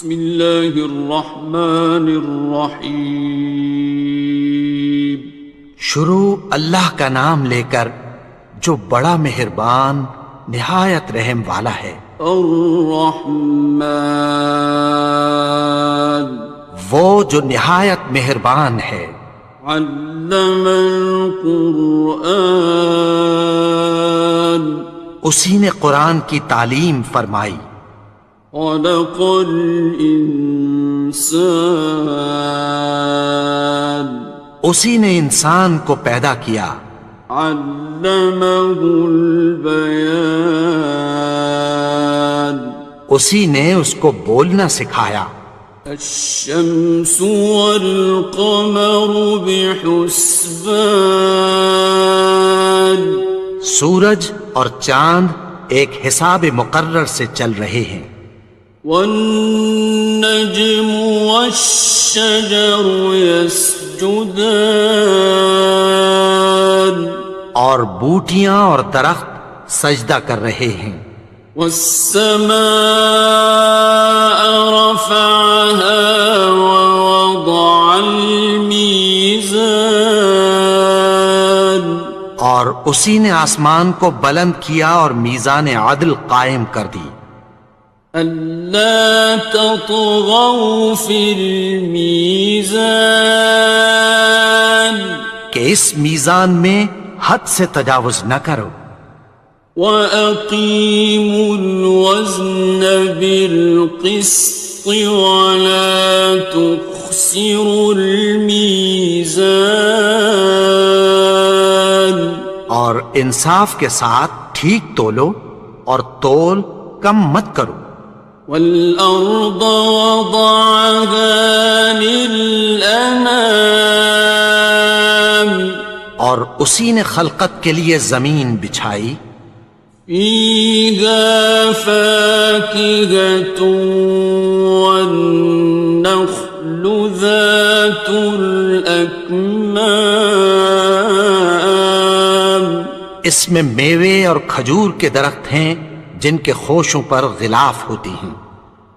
بسم اللہ الرحمن الرحیم۔ شروع اللہ کا نام لے کر جو بڑا مہربان نہایت رحم والا ہے۔ الرحمن، وہ جو نہایت مہربان ہے۔ علم القرآن، اسی نے قرآن کی تعلیم فرمائی۔ خلق الانسان، اسی نے انسان کو پیدا کیا۔ علمہ البیان، اسی نے اس کو بولنا سکھایا۔ الشمس والقمر بحسبان، سورج اور چاند ایک حساب مقرر سے چل رہے ہیں۔ والنجم والشجر يسجدان، اور بوٹیاں اور درخت سجدہ کر رہے ہیں۔ والسماء رفعها ووضع الميزان، اور اسی نے آسمان کو بلند کیا اور میزان عدل قائم کر دی۔ ألا تطغوا في الميزان، کہ اس میزان میں حد سے تجاوز نہ کرو۔ وَأَقِيمُوا الْوَزْنَ بِالْقِسْطِ وَلَا تُخْسِرُوا الْمِيزَانَ، اور انصاف کے ساتھ ٹھیک تولو اور تول کم مت کرو۔ وَالْأَرْضَ وَضَعَهَا لِلْأَنَامِ، اور اسی نے خلقت کے لیے زمین بچھائی۔ فِيهَا فَاكِهَةٌ وَالنَّخْلُ ذَاتُ الْأَكْمَامِ، اس میں میوے اور کھجور کے درخت ہیں جن کے خوشوں پر غلاف ہوتی ہیں۔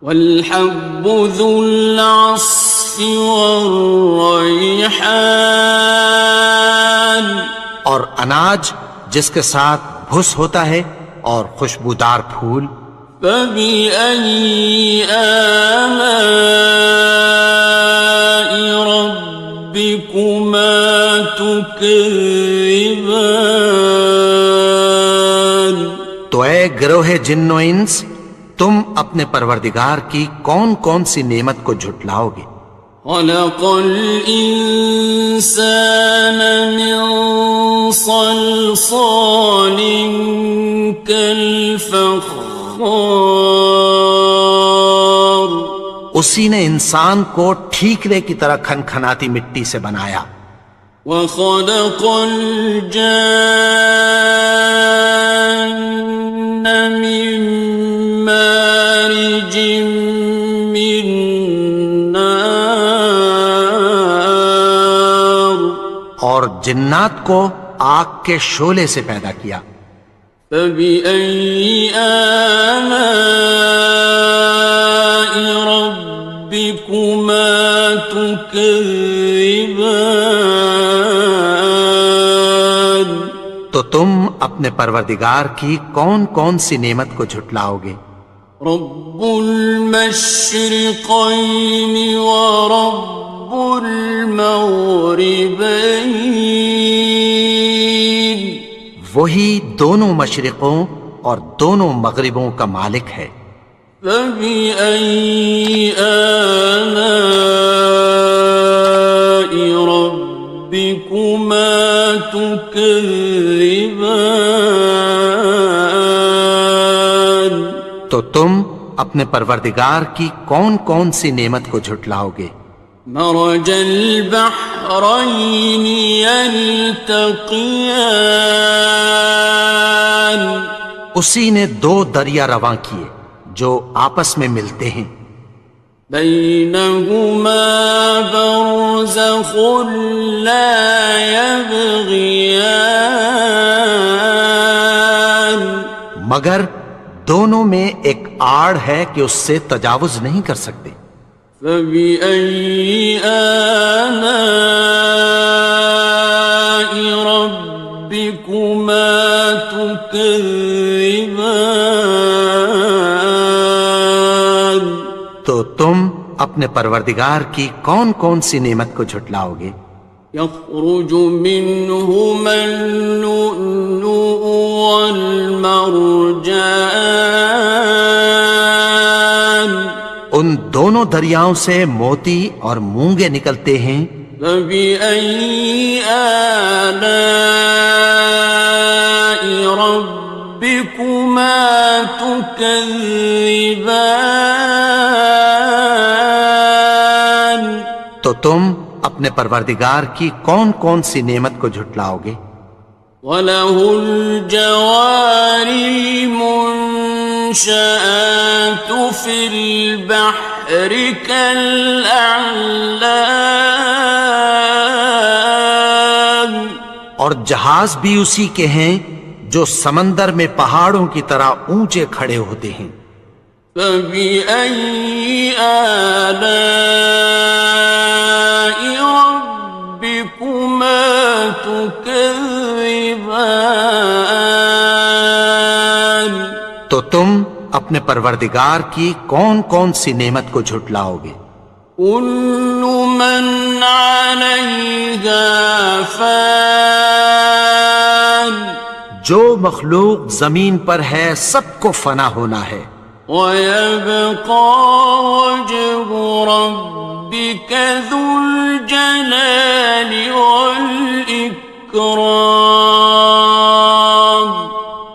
وَالْحَبُّ ذُو الْعَصْفِ وَالرَّيْحَانِ، اور اناج جس کے ساتھ بھس ہوتا ہے اور خوشبودار پھول۔ فَبِأَيِّ آلَاءِ رَبِّكُمَا تُكَذِّبَانِ، تو اے گروہ جن و انس، تم اپنے پروردگار کی کون کون سی نعمت کو جھٹلاؤ گے؟ خَلَقَ الْإِنسَانَ مِنْ صَلْصَالٍ كَالْفَخَّارِ، اسی نے انسان کو ٹھیکرے کی طرح کھنکھناتی مٹی سے بنایا۔ وَخَلَقَ الْجَانَّ مِن مَّارِجٍ مِّن نَّارٍ، اور جنات کو آگ کے شعلے سے پیدا کیا۔ فَبِأَيِّ آلَاءِ رَبِّكُمَا تُكَذِّبَانِ، تو تم اپنے پروردگار کی کون کون سی نعمت کو جھٹلاؤ گے؟ رب المشرقین ورب المغربین، وہی دونوں مشرقوں اور دونوں مغربوں کا مالک ہے۔ فَبِأَيِّ آلَاءِ رَبِّكُمَا تُكَذِّبَانِ، تو تم اپنے پروردگار کی کون کون سی نعمت کو جھٹلاؤ گے؟ مرج البحرین یلتقیان، اسی نے دو دریا رواں کیے جو آپس میں ملتے ہیں۔ بینہما برزخ لا یبغیان، مگر دونوں میں ایک آڑ ہے کہ اس سے تجاوز نہیں کر سکتے۔ فبأي آلاء ربكما تكذبان؟ تو تم اپنے پروردگار کی کون کون سی نعمت کو جھٹلاؤ گے؟ يخرج منهما اللؤلؤ والمرجان ان دونوں دریاؤں سے موتی اور مونگے نکلتے ہیں۔ فبأي آلاء ربكما تكذبان؟ تو تم اپنے پروردگار کی کون کون سی نعمت کو جھٹلاؤ گے؟ وَلَهُ الْجَوَارِ الْمُنشَآتُ فِي الْبَحْرِ كَالْأَعْلَامِ، اور جہاز بھی اسی کے ہیں جو سمندر میں پہاڑوں کی طرح اونچے کھڑے ہوتے ہیں۔ فَبِأَيِّ آلَاءِ رَبِّكُمَا تُكَذِّبَانِ؟ تو تم اپنے پروردگار کی کون کون سی نعمت کو جھٹلاؤ گے؟ كُلُّ مَنْ عَلَيْهَا فَانٍ، جو مخلوق زمین پر ہے سب کو فنا ہونا ہے۔ وَيَبْقَى وَجْهُ رَبِّكَ ذُو الْجَلَالِ وَالْإِكْرَامِ،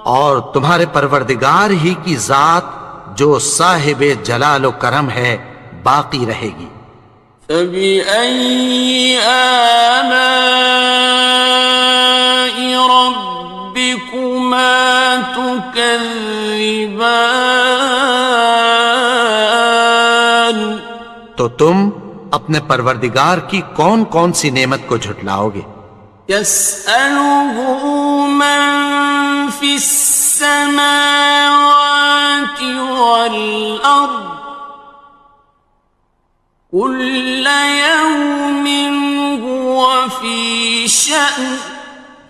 اور تمہارے پروردگار ہی کی ذات جو صاحب جلال و کرم ہے باقی رہے گی۔ فَبِأَيِّ آلَاءِ رَبِّكُمَا تُكَذِّبَانِ؟ تو تم اپنے پروردگار کی کون کون سی نعمت کو جھٹلاؤ گے؟ يَسْأَلُهُ مَن فِي السَّمَاوَاتِ وَالْأَرْضِ كُلَّ يَوْمٍ هُوَ فِي شَأْنٍ،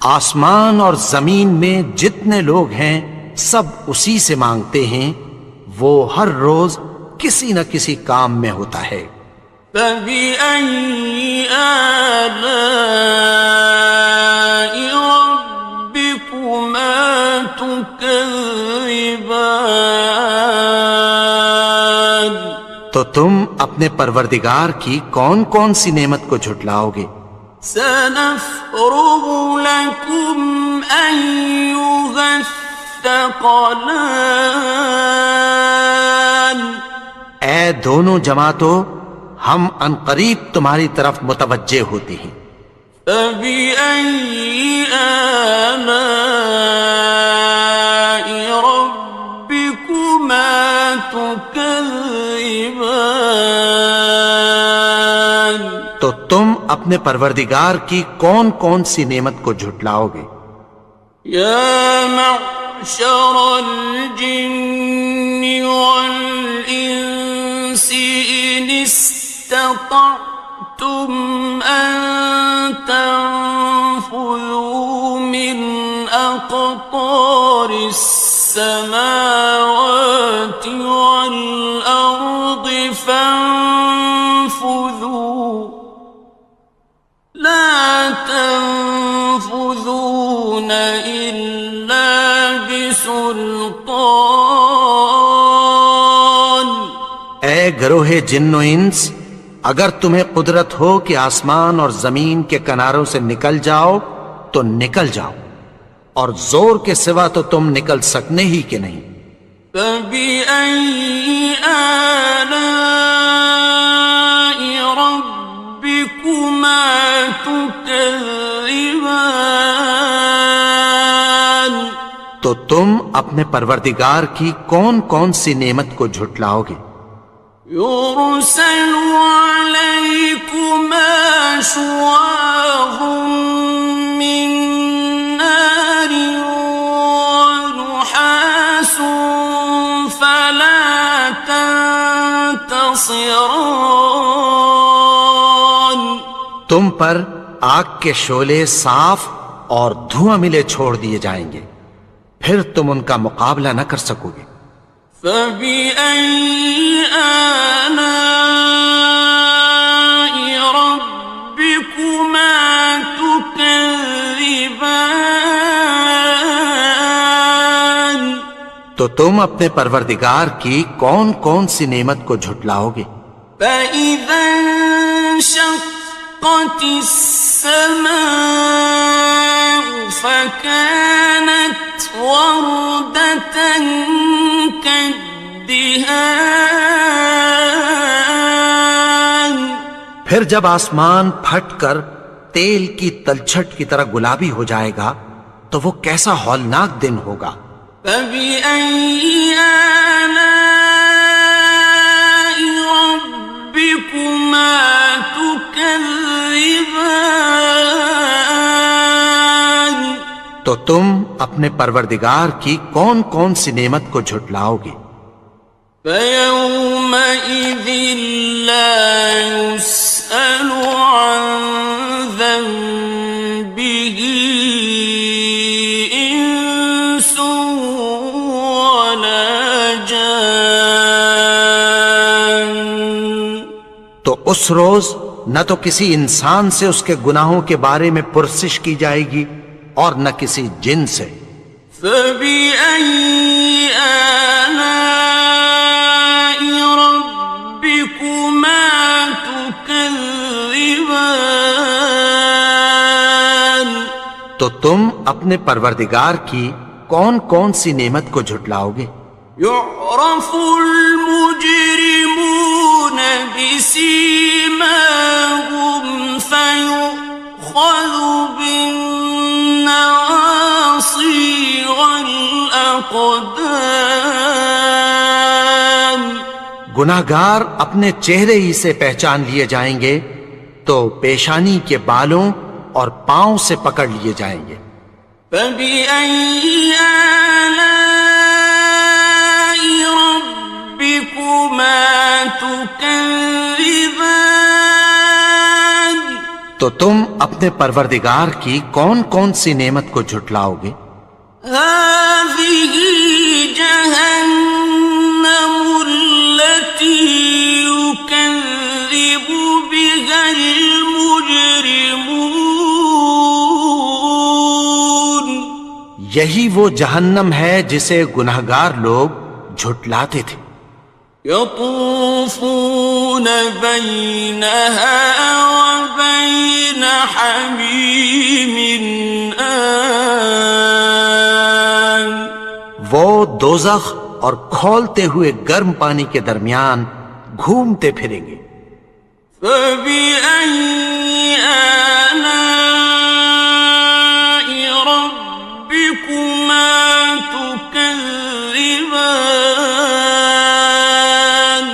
آسمان اور زمین میں جتنے لوگ ہیں سب اسی سے مانگتے ہیں، وہ ہر روز کسی نہ کسی کام میں ہوتا ہے۔ فَبِأَيِّ آلَاءِ رَبِّكُمَا تُكَذِّبَانِ؟ تو تم اپنے پروردگار کی کون کون سی نعمت کو جھٹلاؤ گے؟ سَنَفْرُغُ لَكُمْ أَيُّهَ الثَّقَلَانِ؟ اے دونوں جماعتوں، ہم عنقریب تمہاری طرف متوجہ ہوتے ہیں۔ فَبِأَيِّ آلَاءِ رَبِّكُمَا تُكَذِّبَانِ؟ تو تم اپنے پروردگار کی کون کون سی نعمت کو جھٹلاؤ گے؟ يَا مَعْشَرَ الْجِنِّ وَالْإِنسِ إِنِ اسْتَطَعْتُمْ أَن تَنفُذُوا مِنْ أَقْطَارِ السَّمَاوَاتِ وَالْأَرْضِ فَانفُذُوا لَا تَنفُذُونَ إِلَّا بِسُلْطَانٍ۔ اے گروہ جن و انس، اگر تمہیں قدرت ہو کہ آسمان اور زمین کے کناروں سے نکل جاؤ تو نکل جاؤ، اور زور کے سوا تو تم نکل سکنے ہی کہ نہیں۔ فَبِأَيِّ آلَاءِ رَبِّكُمَا تُكَذِّبَانِ؟ تو تم اپنے پروردگار کی کون کون سی نعمت کو جھٹلاؤ گے؟ يُرْسَلُ عَلَيْكُمَا شُوَاظٌ مِّن نَّارٍ وَنُحَاسٌ تنتصران تم پر آگ کے شعلے صاف اور دھواں ملے چھوڑ دیے جائیں گے، پھر تم ان کا مقابلہ نہ کر سکو گے۔ فبأي آلاء ربكما تكذبان تو تم اپنے پروردگار کی کون کون سی نعمت کو جھٹلاؤ گے؟ فإذا انشقت السماء فكانت وردة كالدهان پھر جب آسمان پھٹ کر تیل کی تلچھٹ کی طرح گلابی ہو جائے گا تو وہ کیسا ہولناک دن ہوگا۔ فبأي آلاء ربكما تكذبان تو تم اپنے پروردگار کی کون کون سی نعمت کو جھٹلاؤ گے؟ فيومئذ لا يسأل عن ذنبه إنس ولا جان تو اس روز نہ تو کسی انسان سے اس کے گناہوں کے بارے میں پرسش کی جائے گی اور نہ کسی جن سے۔ فبأي آلاء ربكما تكذبان تو تم اپنے پروردگار کی کون کون سی نعمت کو جھٹلاؤ گے؟ يعرف المجرمون بسيماهم فيؤخذ بالنواصي والأقدام گناہگار اپنے چہرے ہی سے پہچان لیے جائیں گے تو پیشانی کے بالوں اور پاؤں سے پکڑ لیے جائیں گے۔ فبأي آلاء ربكما تكذبان تو تم اپنے پروردگار کی کون کون سی نعمت کو جھٹلاؤ گے؟ هذه جهنم التي يكذب بها المجرمون یہی وہ جہنم ہے جسے گناہگار لوگ جھٹلاتے تھے۔ يطوفون بينها وبين حميم آن وہ دوزخ اور کھولتے ہوئے گرم پانی کے درمیان گھومتے پھریں گے۔ فبأي آلاء ربكما تكذبان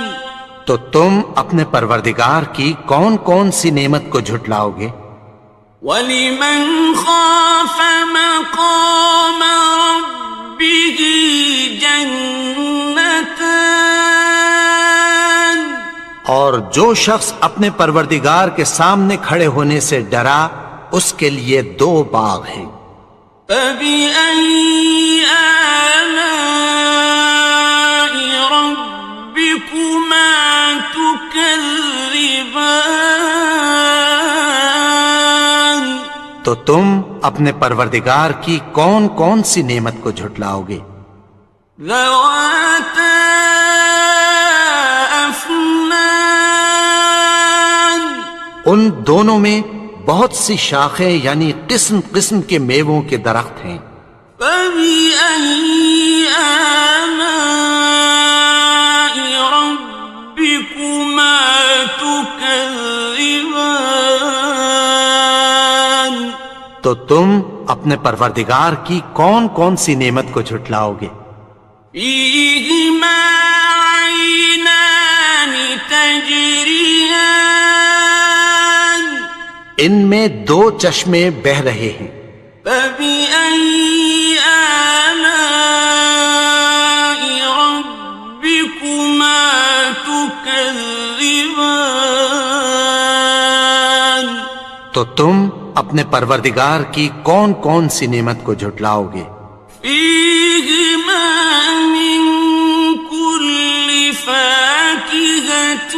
تو تم اپنے پروردگار کی کون کون سی نعمت کو جھٹلاؤ گے؟ وَلِمَنْ خَافَ مَقَامَ رَبِّهِ جَنَّتَانِ اور جو شخص اپنے پروردگار کے سامنے کھڑے ہونے سے ڈرا اس کے لیے دو باغ ہیں۔ فَبِأَيِّ آلَاءِ رَبِّكُمَا تُكَذِّبَانِ تو تم اپنے پروردگار کی کون کون سی نعمت کو جھٹلاؤ گے؟ ذَوَاتَا أَفْنَانٍ ان دونوں میں بہت سی شاخیں یعنی قسم قسم کے میووں کے درخت ہیں۔ فَبِأَيِّ آلَاءِ رَبِّكُمَا تُكَذِّبَانِ تو تم اپنے پروردگار کی کون کون سی نعمت کو جھٹلاؤ گے؟ فِيهِمَا عَيْنَانِ تَجْرِيَانِ ان میں دو چشمے بہہ رہے ہیں۔ فَبِأَيِّ آلَاءِ رَبِّكُمَا تُكَذِّبَانِ تكذبان تو تم اپنے پروردگار کی کون کون سی نعمت کو جھٹلاؤ گے؟ فيهما من كل فاكهة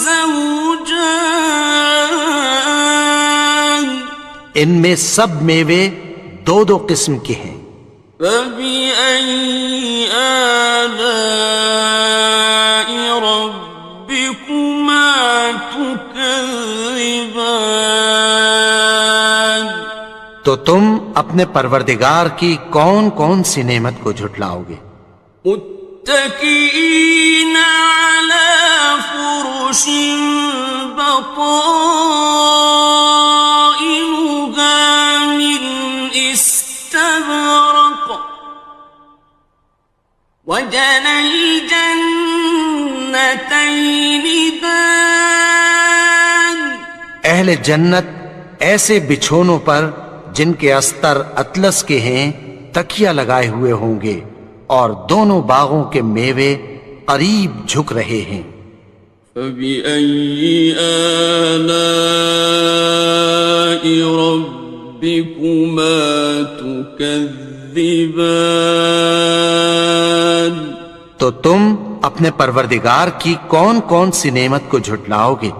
زوجان ان میں سب میوے دو دو قسم کے ہیں۔ فبأي آلاء ربكما تكذبان تو تم اپنے پروردگار کی کون کون سی نعمت کو جھٹلاؤ گے؟ متكئين على فرش بطائنها من استبرق وجنى الجنتين دان اہل جنت ایسے بچھونوں پر جن کے استر اطلس کے ہیں تکیہ لگائے ہوئے ہوں گے، اور دونوں باغوں کے میوے قریب جھک رہے ہیں۔ فبأي آلاء ربكما تكذبان تو تم اپنے پروردگار کی کون کون سی نعمت کو جھٹلاؤ گے؟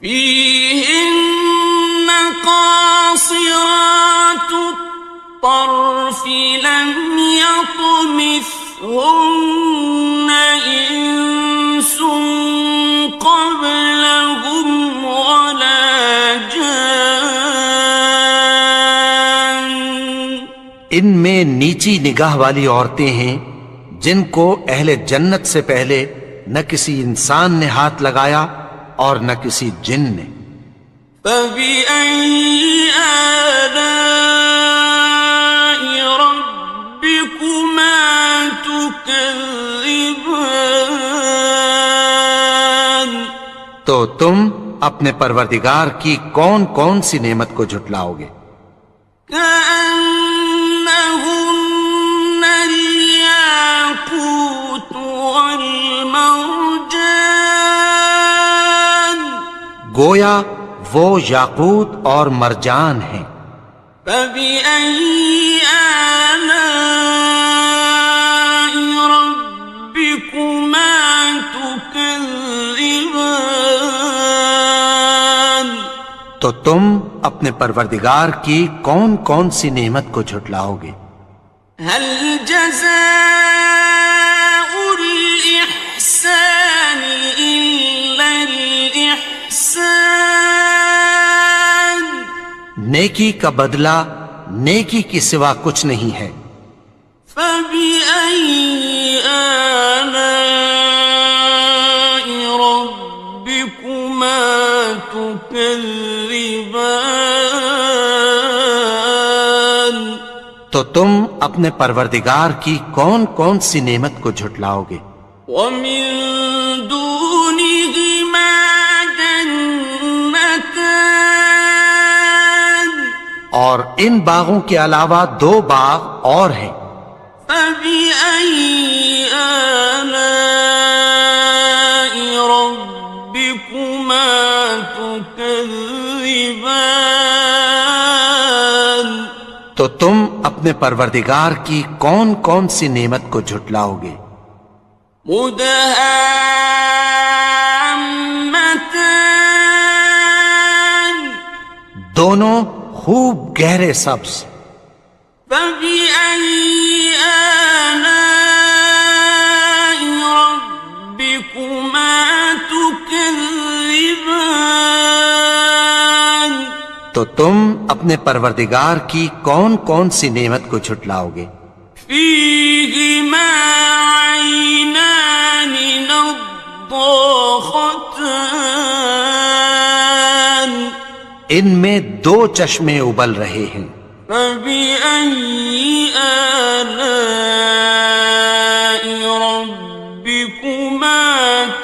فيهن قاصرات الطرف لم يطمثهن إنس قبلهم ولا جان ان میں نیچی نگاہ والی عورتیں ہیں جن کو اہل جنت سے پہلے نہ کسی انسان نے ہاتھ لگایا اور نہ کسی جن نے۔ فبأي آلاء ربكما تكذبان تو تم اپنے پروردگار کی کون کون سی نعمت کو جھٹلاؤ گے؟ كأنهن الياقوت والمرجان گویا وہ یاقوت اور مرجان ہیں۔ فبأي آلاء ربكما تكذبان تو تم اپنے پروردگار کی کون کون سی نعمت کو جھٹلاؤ گے؟ هل جزاء الإحسان إلا الإحسان نیکی کا بدلہ نیکی کی سوا کچھ نہیں ہے۔ فبأي آلاء ربكما تكذبان تو تم اپنے پروردگار کی کون کون سی نعمت کو جھٹلاؤ گے؟ ومن دونهما جنتان اور ان باغوں کے علاوہ دو باغ اور ہیں۔ فبأي آلاء ربكما تكذبان تو تم اپنے پروردگار کی کون کون سی نعمت کو جھٹلاؤ گے؟ مدهامتان دونوں خوب گہرے سبز۔ فبأي آلاء ربكما تكذبان تو تم اپنے پروردگار کی کون کون سی نعمت کو جھٹلاؤ گے؟ فيهما عينان نضاختان ان میں دو چشمے ابل رہے ہیں۔ فبأي آلاء ربكما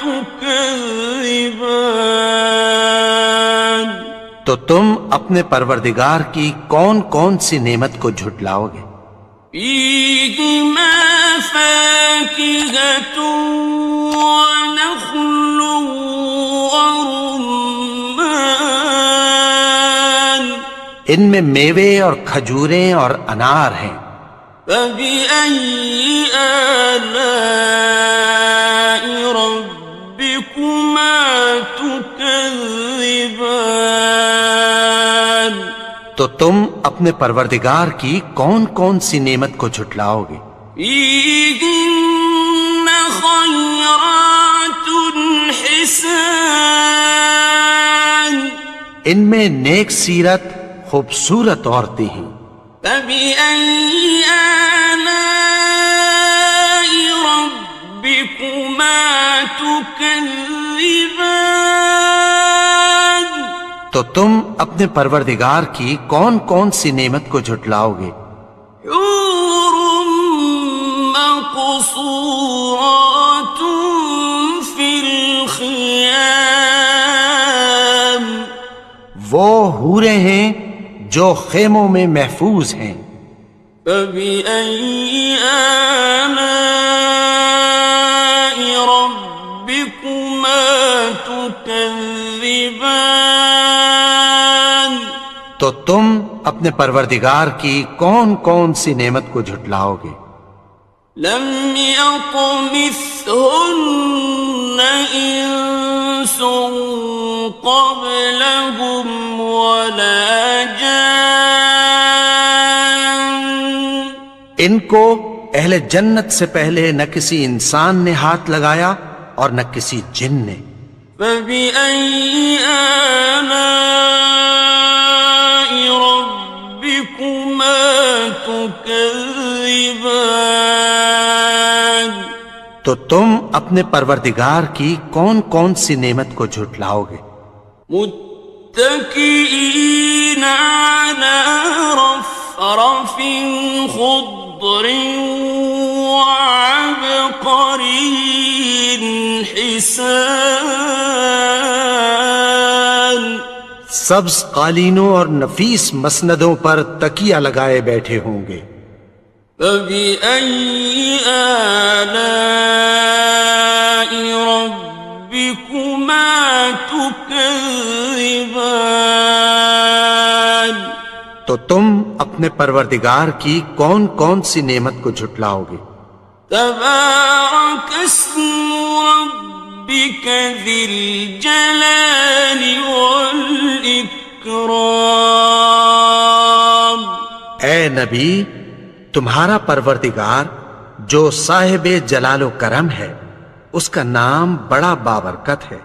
تكذبان تو تم اپنے پروردگار کی کون کون سی نعمت کو جھٹلاؤ گے؟ فيهما فاكهة ونخل ورمان ان میں میوے اور کھجوریں اور انار ہیں. فبأي آلاء ربكما تكذبان تو تم اپنے پروردگار کی کون کون سی نعمت کو جھٹلاؤ گے؟ فيهن خيرات حسان ان میں نیک سیرت خوبصورت عورتیں ہیں. فبأي آلاء ربكما تكذبان تو تم اپنے پروردگار کی کون کون سی نعمت کو جھٹلاؤ گے؟ حور مقصورات في الخيام وہ حوریں ہیں جو خیموں میں محفوظ ہیں. فبأي آلاء ربكما تكذبان تو تم اپنے پروردگار کی کون کون سی نعمت کو جھٹلاؤ گے؟ لم يطمثهن إنس قبلهم ولا جان ان کو اہل جنت سے پہلے نہ کسی انسان نے ہاتھ لگایا اور نہ کسی جن نے. فبأي آلاء ربكما تكذبان تو تم اپنے پروردگار کی کون کون سی نعمت کو جھٹلاؤ گے؟ متكئين على رفرف خضر وعبقري حسان سبز قالینوں اور نفیس مسندوں پر تکیہ لگائے بیٹھے ہوں گے. فبأي آلاء ربكما تكذبان تو تم اپنے پروردگار کی کون کون سی نعمت کو جھٹلاؤ گے؟ تبارك اسم ربك ذي الجلال والإكرام اے نبی، تمہارا پروردگار جو صاحب جلال و کرم ہے، اس کا نام بڑا بابرکت ہے.